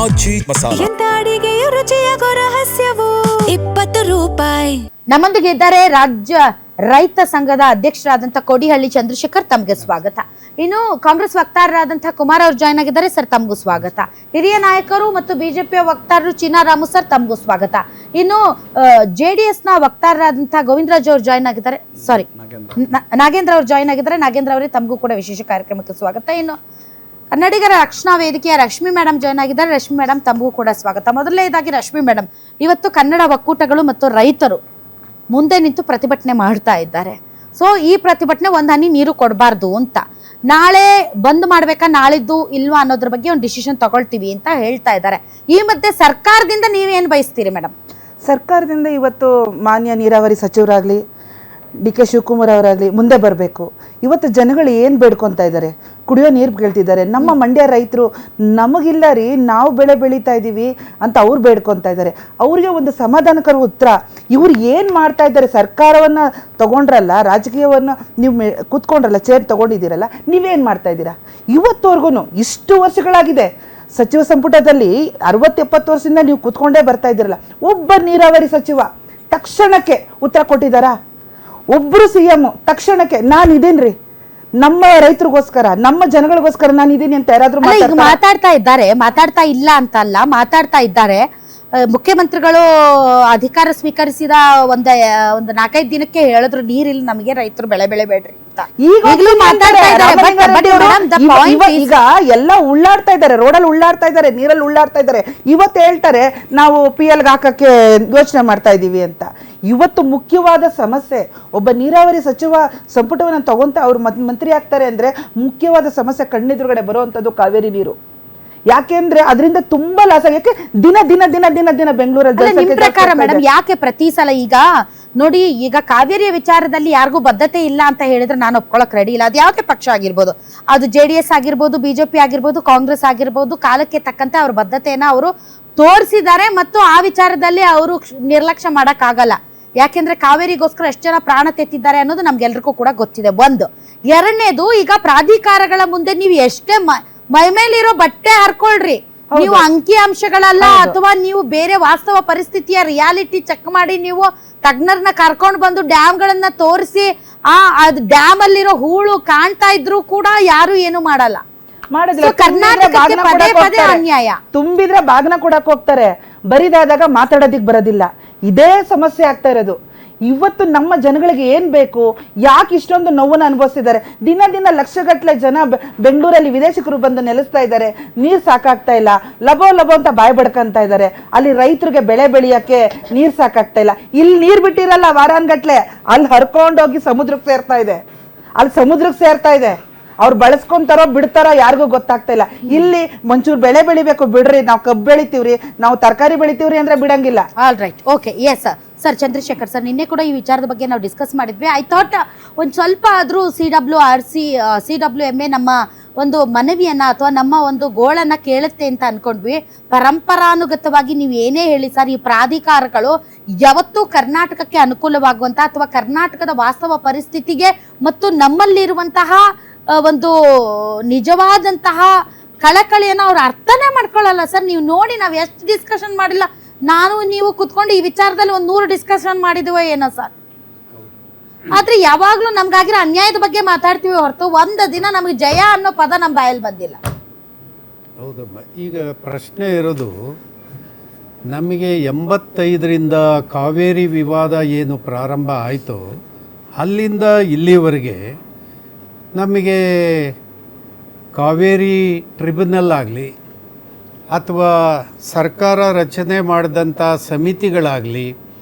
ಆಚಿ ಮಸಾಲ. ಎಂತ ಅಡಿಗೆಯ ರುಚಿಯಾಗೋ ರಹಸ್ಯವು 20 ರೂಪಾಯಿ. ನಮ್ಮೊಂದಿಗೆ ಇದ್ದಾರೆ ರಾಜ್ಯ ರೈತ ಸಂಘದ ಅಧ್ಯಕ್ಷರಾದಂಥ ಕೋಡಿಹಳ್ಳಿ ಚಂದ್ರಶೇಖರ್, ತಮಗೆ ಸ್ವಾಗತ. ಇನ್ನು ಕಾಂಗ್ರೆಸ್ ವಕ್ತಾರರಾದಂತಹ ಕುಮಾರ್ ಅವರು ಜಾಯ್ನ್ ಆಗಿದ್ದಾರೆ ಸರ್, ತಮಗೂ ಸ್ವಾಗತ. ಹಿರಿಯ ನಾಯಕರು ಮತ್ತು ಬಿಜೆಪಿಯ ವಕ್ತಾರರು ಚೀನಾರಾಮು ಸರ್, ತಮಗೂ ಸ್ವಾಗತ. ಇನ್ನು JDS ನ ವಕ್ತಾರರಾದಂತಹ ಗೋವಿಂದರಾಜ್ ಅವರು ಜಾಯ್ನ್ ಆಗಿದ್ದಾರೆ, ಸಾರಿ ನಾಗೇಂದ್ರ ಅವರು ಜಾಯ್ನ್ ಆಗಿದ್ದಾರೆ. ನಾಗೇಂದ್ರ ಅವರೇ, ತಮಗೂ ಕೂಡ ವಿಶೇಷ ಕಾರ್ಯಕ್ರಮಕ್ಕೆ ಸ್ವಾಗತ. ಇನ್ನು ಕನ್ನಡಿಗರ ರಕ್ಷಣಾ ವೇದಿಕೆಯ ರಶ್ಮಿ ಮೇಡಮ್ ಜಾಯ್ನ್ ಆಗಿದ್ದಾರೆ. ರಶ್ಮಿ ಮೇಡಮ್, ತಮಗೂ ಕೂಡ ಸ್ವಾಗತ. ಮೊದಲನೇದಾಗಿ ರಶ್ಮಿ ಮೇಡಮ್, ಇವತ್ತು ಕನ್ನಡ ಒಕ್ಕೂಟಗಳು ಮತ್ತು ರೈತರು ಮುಂದೆ ನಿಂತು ಪ್ರತಿಭಟನೆ ಮಾಡ್ತಾ ಇದ್ದಾರೆ. ಸೊ ಈ ಪ್ರತಿಭಟನೆ ಒಂದು ಹನಿ ನೀರು ಕೊಡಬಾರ್ದು ಅಂತ, ನಾಳೆ ಬಂದ್ ಮಾಡ್ಬೇಕಾ ನಾಳಿದ್ದು ಇಲ್ವಾ ಅನ್ನೋದ್ರ ಬಗ್ಗೆ ಒಂದು ಡಿಸಿಷನ್ ತಗೊಳ್ತೀವಿ ಅಂತ ಹೇಳ್ತಾ ಇದ್ದಾರೆ. ಈ ಮಧ್ಯೆ ಸರ್ಕಾರದಿಂದ ನೀವೇನು ಬಯಸ್ತೀರಿ ಮೇಡಮ್? ಸರ್ಕಾರದಿಂದ ಇವತ್ತು ಮಾನ್ಯ ನೀರಾವರಿ ಸಚಿವರಾಗಲಿ, DK ಶಿವಕುಮಾರ್ ಅವರಾಗಲಿ ಮುಂದೆ ಬರಬೇಕು. ಇವತ್ತು ಜನಗಳು ಏನು ಬೇಡ್ಕೊತಾ ಇದ್ದಾರೆ, ಕುಡಿಯೋ ನೀರು ಕೇಳ್ತಿದ್ದಾರೆ. ನಮ್ಮ ಮಂಡ್ಯ ರೈತರು ನಮಗಿಲ್ಲ ರೀ, ನಾವು ಬೆಳೆ ಬೆಳೀತಾ ಇದ್ದೀವಿ ಅಂತ ಅವ್ರು ಬೇಡ್ಕೊತಾ ಇದ್ದಾರೆ. ಅವ್ರಿಗೆ ಒಂದು ಸಮಾಧಾನಕರ ಉತ್ತರ, ಇವ್ರು ಏನು ಮಾಡ್ತಾ ಇದ್ದಾರೆ, ಸರ್ಕಾರವನ್ನು ತಗೊಂಡ್ರಲ್ಲ, ರಾಜಕೀಯವನ್ನು ನೀವು ಕೂತ್ಕೊಂಡ್ರಲ್ಲ, ಚೇರ್ ತಗೊಂಡಿದ್ದೀರಲ್ಲ, ನೀವೇನು ಮಾಡ್ತಾ ಇದ್ದೀರಾ? ಇವತ್ತವರೆಗೂ ಇಷ್ಟು ವರ್ಷಗಳಾಗಿದೆ ಸಚಿವ ಸಂಪುಟದಲ್ಲಿ 60-70 ವರ್ಷದಿಂದ ನೀವು ಕೂತ್ಕೊಂಡೇ ಬರ್ತಾ ಇದ್ದೀರಲ್ಲ, ಒಬ್ಬ ನೀರಾವರಿ ಸಚಿವ ತಕ್ಷಣಕ್ಕೆ ಉತ್ತರ ಕೊಟ್ಟಿದ್ದಾರಾ? ಒಬ್ಬರು CM ತಕ್ಷಣಕ್ಕೆ ನಾನು ಇದೀನಿ ರೀ, ನಮ್ಮ ರೈತರಿಗೋಸ್ಕರ, ನಮ್ಮ ಜನಗಳಿಗೋಸ್ಕರ ನಾನು ಇದೀನಿ ಅಂತ ಯಾರಾದ್ರೂ ಮಾತಾಡ್ತಾ ಇಲ್ಲ ಅಂತ ಅಲ್ಲ, ಮಾತಾಡ್ತಾ ಇದ್ದಾರೆ. ಮುಖ್ಯಮಂತ್ರಿಗಳು ಅಧಿಕಾರ ಸ್ವೀಕರಿಸಿದ ಒಂದು 4-5 ದಿನಕ್ಕೆ ಹೇಳಿದ್ರು ನೀರಿಲ್ಲ ನಮಗೆ, ರೈತರು ಬೆಳೆ ಬೆಳೆಬೇಡ್ರಿ ಅಂತ. ಈಗ ಎಲ್ಲ ಉಳ್ಳಾಡ್ತಾ ಇದ್ದಾರೆ, ರೋಡಲ್ಲಿ ಉಳ್ಳಾಡ್ತಾ ಇದ್ದಾರೆ, ನೀರಲ್ಲಿ ಉಳ್ಳಾಡ್ತಾ ಇದ್ದಾರೆ. ಇವತ್ತು ಹೇಳ್ತಾರೆ ನಾವು PL ಹಾಕಕ್ಕೆ ಯೋಚನೆ ಮಾಡ್ತಾ ಇದೀವಿ ಅಂತ. ಇವತ್ತು ಮುಖ್ಯವಾದ ಸಮಸ್ಯೆ, ಒಬ್ಬ ನೀರಾವರಿ ಸಚಿವ ಸಂಪುಟವನ್ನು ತಗೊಂತ ಅವ್ರು ಮಂತ್ರಿ ಆಗ್ತಾರೆ ಅಂದ್ರೆ ಮುಖ್ಯವಾದ ಸಮಸ್ಯೆ ಕಣ್ಣೆದುರುಗಡೆ ಬರುವಂತದ್ದು ಕಾವೇರಿ ನೀರು. ಯಾಕೆಂದ್ರೆ ಅದರಿಂದ ತುಂಬಾ ಲಾಸ್ ಆಗಿ, ಯಾಕೆ ದಿನ ದಿನ ದಿನ ದಿನ ದಿನ ಬೆಂಗಳೂರಲ್ಲಿ. ನಿಮ್ ಪ್ರಕಾರ ಮೇಡಮ್ ಯಾಕೆ ಪ್ರತಿ ಸಲ ಈಗ ನೋಡಿ, ಈಗ ಕಾವೇರಿಯ ವಿಚಾರದಲ್ಲಿ ಯಾರಿಗೂ ಬದ್ಧತೆ ಇಲ್ಲ ಅಂತ ಹೇಳಿದ್ರೆ ನಾನು ಒಪ್ಕೊಳಕ್ ರೆಡಿ ಇಲ್ಲ. ಅದು ಯಾವುದೇ ಪಕ್ಷ ಆಗಿರ್ಬೋದು, ಅದು JDS ಆಗಿರ್ಬೋದು, BJP ಆಗಿರ್ಬೋದು, ಕಾಂಗ್ರೆಸ್ ಆಗಿರ್ಬೋದು, ಕಾಲಕ್ಕೆ ತಕ್ಕಂತೆ ಅವ್ರ ಬದ್ಧತೆಯನ್ನ ಅವರು ತೋರಿಸಿದ್ದಾರೆ ಮತ್ತು ಆ ವಿಚಾರದಲ್ಲಿ ಅವರು ನಿರ್ಲಕ್ಷ್ಯ ಮಾಡಕ್ ಆಗಲ್ಲ. ಯಾಕೆಂದ್ರೆ ಕಾವೇರಿಗೋಸ್ಕರ ಎಷ್ಟು ಜನ ಪ್ರಾಣ ತೆತ್ತಿದ್ದಾರೆ ಅನ್ನೋದು ನಮ್ಗೆಲ್ರಿಗೂ ಕೂಡ ಗೊತ್ತಿದೆ. ಒಂದು. ಎರಡನೇದು, ಈಗ ಪ್ರಾಧಿಕಾರಗಳ ಮುಂದೆ ನೀವು ಎಷ್ಟೇ ಮೈಮೇಲಿರೋ ಬಟ್ಟೆ ಹರ್ಕೊಳ್ರಿ, ನೀವು ಅಂಕಿ ಅಂಶಗಳಲ್ಲ ಅಥವಾ ನೀವು ಬೇರೆ ವಾಸ್ತವ ಪರಿಸ್ಥಿತಿಯ ರಿಯಾಲಿಟಿ ಚೆಕ್ ಮಾಡಿ ನೀವು ತಜ್ಞರನ್ನ ಕರ್ಕೊಂಡು ಬಂದು ಡ್ಯಾಮ್ಗಳನ್ನ ತೋರಿಸಿ ಅದು ಡ್ಯಾಮ್ ಅಲ್ಲಿರೋ ಹೂಳು ಕಾಣ್ತಾ ಇದ್ರು ಕೂಡ ಯಾರು ಏನು ಮಾಡಲ್ಲ. ಕರ್ನಾಟಕಕ್ಕೆ ಅನ್ಯಾಯ. ತುಂಬಿದ್ರೆ ಬಾಗ್ನ ಕೊಡಕ್ ಹೋಗ್ತಾರೆ, ಬರಿದಾದಾಗ ಮಾತಾಡೋದಿಕ್ ಬರೋದಿಲ್ಲ. ಇದೇ ಸಮಸ್ಯೆ ಆಗ್ತಾ ಇರೋದು. ಇವತ್ತು ನಮ್ಮ ಜನಗಳಿಗೆ ಏನ್ ಬೇಕು, ಯಾಕೆ ಇಷ್ಟೊಂದು ನೋವನ್ನು ಅನುಭವಿಸ್ತಿದ್ದಾರೆ? ದಿನ ದಿನ ಲಕ್ಷಗಟ್ಟಲೆ ಜನ ಬೆಂಗಳೂರಲ್ಲಿ ವಿದೇಶಿಗರು ಬಂದು ನೆಲೆಸ್ತಾ ಇದ್ದಾರೆ, ನೀರ್ ಸಾಕಾಗ್ತಾ ಇಲ್ಲ, ಲಬೋ ಲಬೋ ಅಂತ ಬಾಯ್ ಬಡ್ಕಂತ ಇದ್ದಾರೆ. ಅಲ್ಲಿ ರೈತರಿಗೆ ಬೆಳೆ ಬೆಳೆಯಕ್ಕೆ ನೀರ್ ಸಾಕಾಗ್ತಾ ಇಲ್ಲ. ಇಲ್ಲಿ ನೀರ್ ಬಿಟ್ಟಿರಲ್ಲ ವಾರಾನ್ಗಟ್ಲೆ, ಅಲ್ಲಿ ಹರ್ಕೊಂಡೋಗಿ ಸಮುದ್ರಕ್ಕೆ ಸೇರ್ತಾ ಇದೆ, ಅಲ್ಲಿ ಸಮುದ್ರಕ್ಕೆ ಸೇರ್ತಾ ಇದೆ. ಅವ್ರು ಬಳಸ್ಕೊಂತಾರೋ ಬಿಡ್ತಾರೋ ಯಾರಿಗೂ ಗೊತ್ತಾಗ್ತಾ ಇಲ್ಲ. ಇಲ್ಲಿ ಒಂಚೂರು ಬೆಳೆ ಬೆಳಿಬೇಕು ಬಿಡ್ರಿ, ನಾವು ಕಬ್ಬು ಬೆಳಿತೀವ್ರಿ, ನಾವು ತರಕಾರಿ ಬೆಳಿತೀವ್ರಿ ಅಂದ್ರೆ ಬಿಡಂಗಿಲ್ಲ. All right, okay, yes sir. Chandrashekar sir, ನಿನ್ನೆ ಕೂಡ ಈ ವಿಚಾರದ ಬಗ್ಗೆ ನಾವು ಡಿಸ್ಕಸ್ ಮಾಡಿದ್ವಿ. ಐ ಥಾಟ್ ಒಂದು ಸ್ವಲ್ಪ ಆದ್ರೂ CWMA ನಮ್ಮ ಒಂದು ಮನವಿಯನ್ನ ಅಥವಾ ನಮ್ಮ ಒಂದು ಗೋಳನ್ನ ಕೇಳುತ್ತೆ ಅಂತ ಅನ್ಕೊಂಡ್ವಿ. ಪರಂಪರಾನುಗತವಾಗಿ ನೀವು ಏನೇ ಹೇಳಿ ಸರ್, ಈ ಪ್ರಾಧಿಕಾರಗಳು ಯಾವತ್ತೂ ಕರ್ನಾಟಕಕ್ಕೆ ಅನುಕೂಲವಾಗುವಂತಹ ಅಥವಾ ಕರ್ನಾಟಕದ ವಾಸ್ತವ ಪರಿಸ್ಥಿತಿಗೆ ಮತ್ತು ನಮ್ಮಲ್ಲಿರುವಂತಹ ಒಂದು ನಿಜವಾದಂತಹ ಕಳಕಳಿಯನ್ನು ಅವ್ರು ಅರ್ಥನೇ ಮಾಡ್ಕೊಳ್ಳಲ್ಲ ಸರ್. ನೀವು ನೋಡಿ, ನಾವು ಎಷ್ಟು ಡಿಸ್ಕಷನ್ ಮಾಡಿಲ್ಲ, ನಾನು ನೀವು ಕುತ್ಕೊಂಡು ಈ ವಿಚಾರದಲ್ಲಿ 100 ಡಿಸ್ಕಷನ್ ಮಾಡಿದ್ವೋ ಏನೋ ಸರ್. ಆದ್ರೆ ಯಾವಾಗ್ಲೂ ನಮ್ಗಾಗಿರೋ ಅನ್ಯಾಯದ ಬಗ್ಗೆ ಮಾತಾಡ್ತೀವಿ ಹೊರತು ಒಂದು ದಿನ ನಮಗೆ ಜಯ ಅನ್ನೋ ಪದ ನಮ್ಮ ಬಾಯಲ್ಲಿ ಬಂದಿಲ್ಲ. ಹೌದಮ್ಮ, ಈಗ ಪ್ರಶ್ನೆ ಇರೋದು, ನಮಗೆ 85ರಿಂದ ಕಾವೇರಿ ವಿವಾದ ಏನು ಪ್ರಾರಂಭ ಆಯಿತೋ ಅಲ್ಲಿಂದ ಇಲ್ಲಿವರೆಗೆ ನಮಗೆ ಕಾವೇರಿ ಟ್ರಿಬ್ಯುನಲ್ ಆಗಲಿ ಅಥವಾ ಸರ್ಕಾರ ರಚನೆ ಮಾಡಿದಂಥ ಸಮಿತಿಗಳಾಗಲಿ,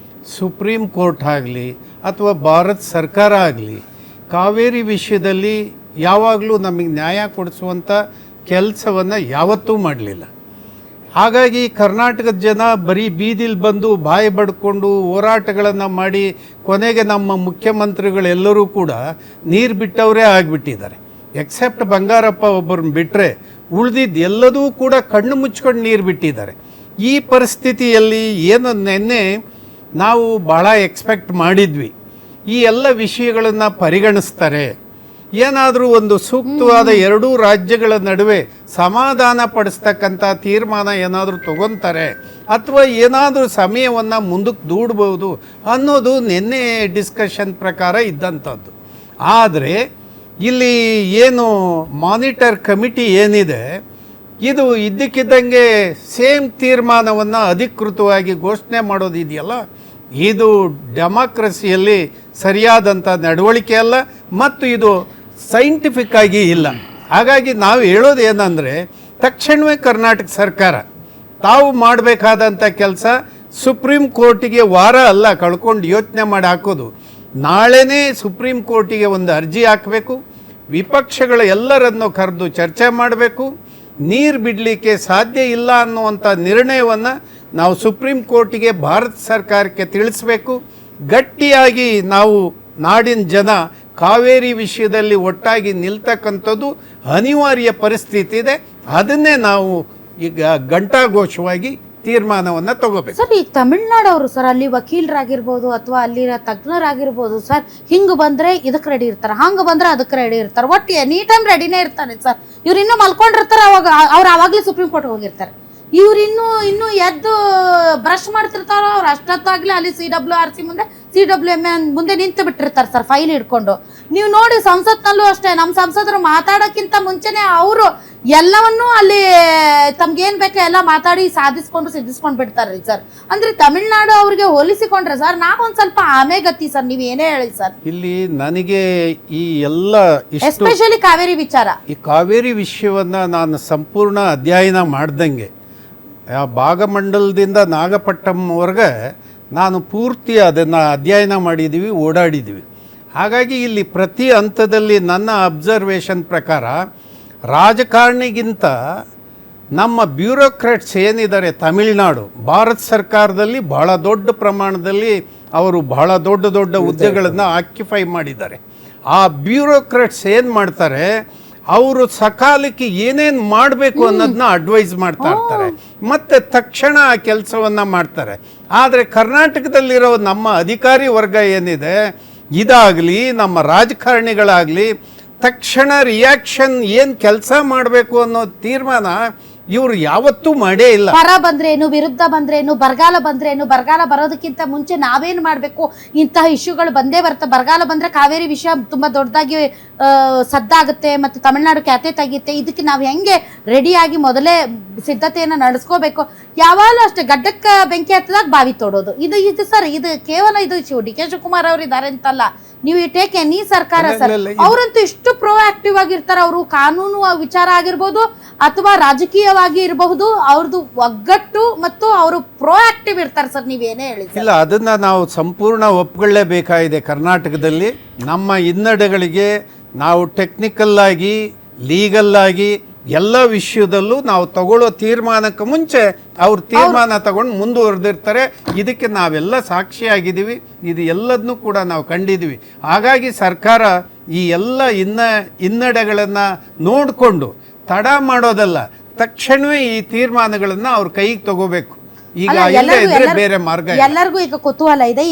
ಸುಪ್ರೀಂ ಕೋರ್ಟ್ ಆಗಲಿ ಅಥವಾ ಭಾರತ ಸರ್ಕಾರ ಆಗಲಿ, ಕಾವೇರಿ ವಿಷಯದಲ್ಲಿ ಯಾವಾಗಲೂ ನಮಗೆ ನ್ಯಾಯ ಕೊಡಿಸುವಂಥ ಕೆಲಸವನ್ನು ಯಾವತ್ತೂ ಮಾಡಲಿಲ್ಲ. ಹಾಗಾಗಿ ಕರ್ನಾಟಕದ ಜನ ಬರೀ ಬೀದಿಲಿ ಬಂದು ಬಾಯಿ ಬಡ್ಕೊಂಡು ಹೋರಾಟಗಳನ್ನು ಮಾಡಿ ಕೊನೆಗೆ ನಮ್ಮ ಮುಖ್ಯಮಂತ್ರಿಗಳೆಲ್ಲರೂ ಕೂಡ ನೀರು ಬಿಟ್ಟವರೇ ಆಗಿಬಿಟ್ಟಿದ್ದಾರೆ. ಎಕ್ಸೆಪ್ಟ್ ಬಂಗಾರಪ್ಪ ಒಬ್ಬರನ್ನ ಬಿಟ್ಟರೆ ಉಳಿದಿದ್ದು ಎಲ್ಲದೂ ಕೂಡ ಕಣ್ಣು ಮುಚ್ಕೊಂಡು ನೀರು ಬಿಟ್ಟಿದ್ದಾರೆ. ಈ ಪರಿಸ್ಥಿತಿಯಲ್ಲಿ ಏನು ನೆನ್ನೆ ನಾವು ಭಾಳ ಎಕ್ಸ್ಪೆಕ್ಟ್ ಮಾಡಿದ್ವಿ, ಈ ಎಲ್ಲ ವಿಷಯಗಳನ್ನು ಪರಿಗಣಿಸ್ತಾರೆ, ಏನಾದರೂ ಒಂದು ಸೂಕ್ತವಾದ ಎರಡೂ ರಾಜ್ಯಗಳ ನಡುವೆ ಸಮಾಧಾನ ಪಡಿಸ್ತಕ್ಕಂಥ ತೀರ್ಮಾನ ಏನಾದರೂ ತಗೊತಾರೆ ಅಥವಾ ಏನಾದರೂ ಸಮಯವನ್ನು ಮುಂದಕ್ಕೆ ದೂಡಬಹುದು ಅನ್ನೋದು ನಿನ್ನೆ ಡಿಸ್ಕಷನ್ ಪ್ರಕಾರ ಇದ್ದಂಥದ್ದು. ಆದರೆ ಇಲ್ಲಿ ಏನು ಮಾನಿಟರ್ ಕಮಿಟಿ ಏನಿದೆ, ಇದು ಇದ್ದಕ್ಕಿದ್ದಂಗೆ ಸೇಮ್ ತೀರ್ಮಾನವನ್ನು ಅಧಿಕೃತವಾಗಿ ಘೋಷಣೆ ಮಾಡೋದಿದೆಯಲ್ಲ, ಇದು ಡೆಮಾಕ್ರಸಿಯಲ್ಲಿ ಸರಿಯಾದಂಥ ನಡವಳಿಕೆ ಅಲ್ಲ ಮತ್ತು ಇದು ಸೈಂಟಿಫಿಕ್ ಆಗಿ ಇಲ್ಲ. ಹಾಗಾಗಿ ನಾವು ಹೇಳೋದು ಏನಂದರೆ, ತಕ್ಷಣವೇ ಕರ್ನಾಟಕ ಸರ್ಕಾರ ತಾವು ಮಾಡಬೇಕಾದಂಥ ಕೆಲಸ ಸುಪ್ರೀಂ ಕೋರ್ಟಿಗೆ ವಾರ ಅಲ್ಲ ಕಳ್ಕೊಂಡು ಯೋಚನೆ ಮಾಡಿ ಹಾಕೋದು, ನಾಳೆನೇ ಸುಪ್ರೀಂ ಕೋರ್ಟಿಗೆ ಒಂದು ಅರ್ಜಿ ಹಾಕಬೇಕು, ವಿಪಕ್ಷಗಳ ಎಲ್ಲರನ್ನು ಕರೆದು ಚರ್ಚೆ ಮಾಡಬೇಕು, ನೀರು ಬಿಡಲಿಕ್ಕೆ ಸಾಧ್ಯ ಇಲ್ಲ ಅನ್ನುವಂಥ ನಿರ್ಣಯವನ್ನು ನಾವು ಸುಪ್ರೀಂ ಕೋರ್ಟಿಗೆ ಭಾರತ ಸರ್ಕಾರಕ್ಕೆ ತಿಳಿಸ್ಬೇಕು. ಗಟ್ಟಿಯಾಗಿ ನಾವು ನಾಡಿನ ಜನ ಕಾವೇರಿ ವಿಷಯದಲ್ಲಿ ಒಟ್ಟಾಗಿ ನಿಲ್ತಕ್ಕಂಥದ್ದು ಅನಿವಾರ್ಯ ಪರಿಸ್ಥಿತಿ ಇದೆ. ಅದನ್ನೇ ನಾವು ಈಗ ಘಂಟಾಘೋಷವಾಗಿ ತೀರ್ಮಾನವನ್ನು ತಗೋಬೇಕು. ಸರ್, ಈ ತಮಿಳ್ನಾಡವರು ಸರ್, ಅಲ್ಲಿ ವಕೀಲರಾಗಿರ್ಬೋದು ಅಥವಾ ಅಲ್ಲಿನ ತಜ್ಞರಾಗಿರ್ಬೋದು ಸರ್, ಹಿಂಗೆ ಬಂದ್ರೆ ಇದಕ್ಕೆ ರೆಡಿ ಇರ್ತಾರೆ, ಹಂಗೆ ಬಂದ್ರೆ ಅದಕ್ಕೆ ರೆಡಿ ಇರ್ತಾರೆ, ಒಟ್ಟು ಎನಿ ಟೈಮ್ ರೆಡಿನೇ ಇರ್ತಾನೆ ಸರ್. ಇವ್ರು ಇನ್ನೂ ಮಲ್ಕೊಂಡಿರ್ತಾರೆ, ಅವಾಗ ಅವ್ರು ಆವಾಗಲೇ ಸುಪ್ರೀಂ ಕೋರ್ಟ್ ಹೋಗಿರ್ತಾರೆ. ಇವ್ರು ಇನ್ನೂ ಎದ್ದು ಬ್ರಷ್ ಮಾಡ್ತಿರ್ತಾರೋ, ಅವ್ರು ಅಷ್ಟೊತ್ತಾಗ್ಲಿ ಅಲ್ಲಿ CWRC ಮುಂದೆ CWMA ಮುಂದೆ ನಿಂತು ಬಿಟ್ಟಿರ್ತಾರೆ ಸರ್ ಫೈಲ್ ಹಿಡ್ಕೊಂಡು. ನೀವು ನೋಡಿ ಸಂಸತ್ನಲ್ಲೂ ಅಷ್ಟೇ, ನಮ್ಮ ಸಂಸದರು ಮಾತಾಡೋಕ್ಕಿಂತ ಮುಂಚೆನೆ ಅವರು ಎಲ್ಲವನ್ನೂ ಅಲ್ಲಿ ತಮ್ಗೇನ್ ಬೇಕೋ ಎಲ್ಲ ಮಾತಾಡಿ ಸಿದ್ಧಿಸ್ಕೊಂಡು ಬಿಡ್ತಾರ್ರಿ ಸರ್. ಅಂದ್ರೆ ತಮಿಳ್ನಾಡು ಅವ್ರಿಗೆ ಹೋಲಿಸಿಕೊಂಡ್ರೆ ಸರ್ ನಾವೊಂದ್ ಸ್ವಲ್ಪ ಆಮೆಗತಿ ಸರ್, ನೀವ್ ಏನೇ ಹೇಳಿ ಸರ್. ಇಲ್ಲಿ ನನಗೆ ಈ ಎಲ್ಲ ಎಸ್ಪೆಷಲಿ ಕಾವೇರಿ ವಿಚಾರ, ಈ ಕಾವೇರಿ ವಿಷಯವನ್ನ ನಾನು ಸಂಪೂರ್ಣ ಅಧ್ಯಯನ ಮಾಡ್ದಂಗೆ ಭಾಗಮಂಡಲದಿಂದ ನಾಗಪಟ್ಟಂವರೆಗೆ ನಾನು ಪೂರ್ತಿ ಅದನ್ನು ಅಧ್ಯಯನ ಮಾಡಿದ್ದೀವಿ, ಓಡಾಡಿದ್ದೀವಿ. ಹಾಗಾಗಿ ಇಲ್ಲಿ ಪ್ರತಿ ಹಂತದಲ್ಲಿ ನನ್ನ ಅಬ್ಸರ್ವೇಷನ್ ಪ್ರಕಾರ ರಾಜಕಾರಣಿಗಿಂತ ನಮ್ಮ ಬ್ಯೂರೋಕ್ರಾಟ್ಸ್ ಏನಿದ್ದಾರೆ ತಮಿಳುನಾಡು, ಭಾರತ ಸರ್ಕಾರದಲ್ಲಿ ಬಹಳ ದೊಡ್ಡ ಪ್ರಮಾಣದಲ್ಲಿ ಅವರು ಬಹಳ ದೊಡ್ಡ ದೊಡ್ಡ ಹುದ್ದೆಗಳನ್ನು ಆಕ್ಯುಪೈ ಮಾಡಿದ್ದಾರೆ. ಆ ಬ್ಯೂರೋಕ್ರಾಟ್ಸ್ ಏನು ಮಾಡ್ತಾರೆ, ಅವರು ಸಕಾಲಕ್ಕೆ ಏನೇನು ಮಾಡಬೇಕು ಅನ್ನೋದನ್ನ ಅಡ್ವೈಸ್ ಮಾಡ್ತಾ ಇರ್ತಾರೆ ಮತ್ತು ತಕ್ಷಣ ಆ ಕೆಲಸವನ್ನು ಮಾಡ್ತಾರೆ. ಆದರೆ ಕರ್ನಾಟಕದಲ್ಲಿರೋ ನಮ್ಮ ಅಧಿಕಾರಿ ವರ್ಗ ಏನಿದೆ, ಇದಾಗಲಿ ನಮ್ಮ ರಾಜಕಾರಣಿಗಳಾಗಲಿ ತಕ್ಷಣ ರಿಯಾಕ್ಷನ್ ಏನು ಕೆಲಸ ಮಾಡಬೇಕು ಅನ್ನೋ ತೀರ್ಮಾನ ಇವರು ಯಾವತ್ತೂ ಮಾಡೇ ಇಲ್ಲ. ಬರ ಬಂದ್ರೇನು, ವಿರುದ್ಧ ಬಂದ್ರೇನು, ಬರಗಾಲ ಬಂದ್ರೇನು, ಬರಗಾಲ ಬರೋದಕ್ಕಿಂತ ಮುಂಚೆ ನಾವೇನು ಮಾಡಬೇಕು, ಇಂತಹ ಇಶ್ಯೂಗಳು ಬಂದೇ ಬರುತ್ತೆ. ಬರಗಾಲ ಬಂದ್ರೆ ಕಾವೇರಿ ವಿಷಯ ತುಂಬಾ ದೊಡ್ಡದಾಗಿ ಸದ್ದಾಗುತ್ತೆ ಮತ್ತು ತಮಿಳ್ನಾಡು ಖ್ಯಾತೆ ತೆಗೆಯುತ್ತೆ. ಇದಕ್ಕೆ ನಾವು ಹೆಂಗೆ ರೆಡಿಯಾಗಿ ಮೊದಲೇ ಸಿದ್ಧತೆಯನ್ನು ನಡೆಸ್ಕೋಬೇಕು. ಯಾವಾಗಲೂ ಅಷ್ಟೇ ಗಡ್ಡಕ್ಕೆ ಬೆಂಕಿ ಹತ್ತದಾಗ ಬಾವಿ ತೋಡೋದು, ಇದು ಸರ್, ಇದು ಕೇವಲ ಇದು ಡಿ ಕೆ ಶಿವಕುಮಾರ್ ಅವರು ಇದ್ದಾರೆ ಅಂತಲ್ಲ, ನೀವು ಟೇಕ್ ಎನಿ ಸರ್ಕಾರ ಸರ್, ಅವರಂತೂ ಇಷ್ಟು ಪ್ರೋಆಕ್ಟಿವ್ ಆಗಿರ್ತಾರೆ. ಅವರು ಕಾನೂನು ವಿಚಾರ ಆಗಿರ್ಬೋದು ಅಥವಾ ರಾಜಕೀಯವಾಗಿ ಇರಬಹುದು, ಅವ್ರದ್ದು ಒಗ್ಗಟ್ಟು ಮತ್ತು ಅವರು ಪ್ರೋಆಕ್ಟಿವ್ ಇರ್ತಾರೆ ಸರ್, ನೀವೇನೇ ಹೇಳಿ. ಇಲ್ಲ, ಅದನ್ನ ನಾವು ಸಂಪೂರ್ಣ ಒಪ್ಕೊಳ್ಳೇಬೇಕಾಗಿದೆ. ಕರ್ನಾಟಕದಲ್ಲಿ ನಮ್ಮ ಹಿನ್ನಡೆಗಳಿಗೆ ನಾವು ಟೆಕ್ನಿಕಲ್ ಆಗಿ ಲೀಗಲ್ ಆಗಿ ಎಲ್ಲ ವಿಷಯದಲ್ಲೂ ನಾವು ತಗೊಳ್ಳೋ ತೀರ್ಮಾನಕ್ಕೆ ಮುಂಚೆ ಅವ್ರು ತೀರ್ಮಾನ ತಗೊಂಡು ಮುಂದುವರೆದಿರ್ತಾರೆ. ಇದಕ್ಕೆ ನಾವೆಲ್ಲ ಸಾಕ್ಷಿಯಾಗಿದ್ದೀವಿ, ಇದು ಎಲ್ಲದನ್ನೂ ಕೂಡ ನಾವು ಕಂಡಿದ್ದೀವಿ. ಹಾಗಾಗಿ ಸರ್ಕಾರ ಈ ಎಲ್ಲ ಹಿನ್ನಡೆಗಳನ್ನು ನೋಡಿಕೊಂಡು ತಡ ಮಾಡೋದಲ್ಲ, ತಕ್ಷಣವೇ ಈ ತೀರ್ಮಾನಗಳನ್ನು ಅವ್ರ ಕೈಗೆ ತಗೋಬೇಕು. ಈಗ ಇಲ್ಲದೆ ಇದ್ರೆ ಬೇರೆ ಮಾರ್ಗ. ಎಲ್ಲರಿಗೂ ಈಗ ಕುತೂಹಲ ಇದೆ.